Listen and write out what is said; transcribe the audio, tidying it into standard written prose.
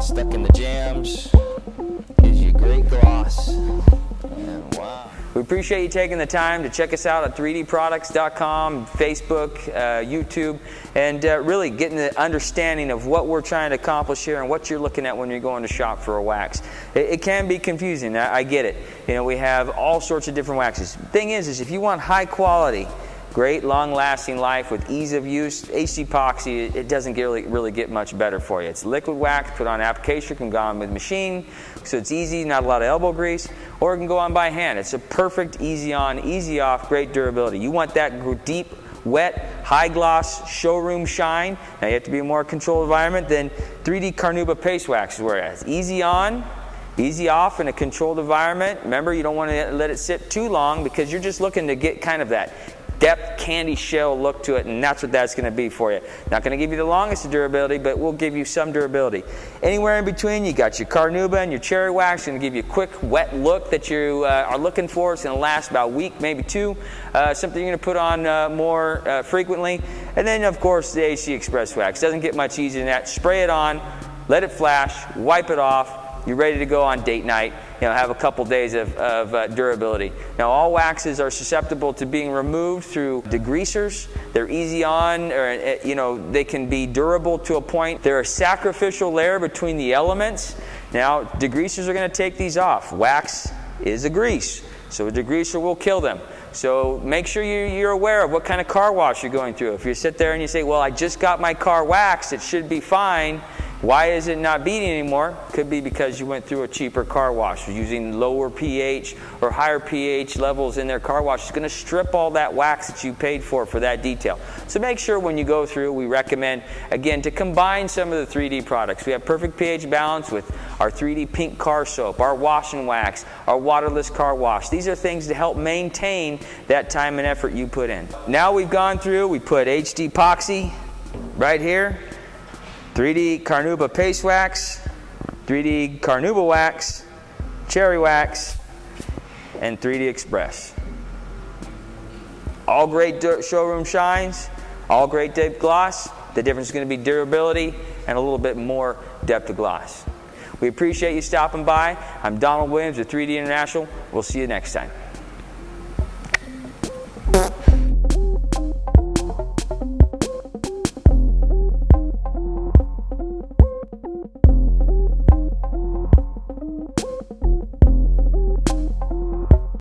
stuck in the jams. Gives you great gloss. And wow. We appreciate you taking the time to check us out at 3dproducts.com, Facebook, YouTube, and really getting the understanding of what we're trying to accomplish here and what you're looking at when you're going to shop for a wax. It can be confusing, I get it. You know, we have all sorts of different waxes. Thing is if you want high quality, great long-lasting life with ease of use, HDPoxy, it doesn't really get much better for you. It's liquid wax, put on applicator, can go on with machine, so it's easy, not a lot of elbow grease, or it can go on by hand. It's a perfect easy on, easy off, great durability. You want that deep, wet, high gloss, showroom shine. Now you have to be a more controlled environment, then 3D Carnauba paste wax is where it's easy on, easy off in a controlled environment. Remember, you don't want to let it sit too long because you're just looking to get kind of that depth candy shell look to it, and that's what that's going to be for you. Not going to give you the longest durability, but we'll give you some durability. Anywhere in between, you got your Carnauba and your cherry wax. Going to give you a quick wet look that you are looking for. It's going to last about a week, maybe two. Something you're going to put on more frequently. And then, of course, the AC Express wax. Doesn't get much easier than that. Spray it on, let it flash, wipe it off. You're ready to go on date night, have a couple days of durability. Now, all waxes are susceptible to being removed through degreasers. They're easy on, or they can be durable to a point. They're a sacrificial layer between the elements. Now, degreasers are going to take these off. Wax is a grease, so a degreaser will kill them. So make sure you're aware of what kind of car wash you're going through. If you sit there and you say, well, I just got my car waxed, it should be fine. Why is it not beating anymore? Could be because you went through a cheaper car wash using lower pH or higher pH levels in their car wash. It's going to strip all that wax that you paid for that detail. So make sure when you go through, we recommend, again, to combine some of the 3D products. We have perfect pH balance with our 3D pink car soap, our wash and wax, our waterless car wash. These are things to help maintain that time and effort you put in. Now we've gone through, we put HDPoxy right here, 3D Carnauba paste wax, 3D Carnauba wax, cherry wax, and 3D Express. All great showroom shines, all great depth gloss. The difference is going to be durability and a little bit more depth of gloss. We appreciate you stopping by. I'm Donald Williams with 3D International. We'll see you next time.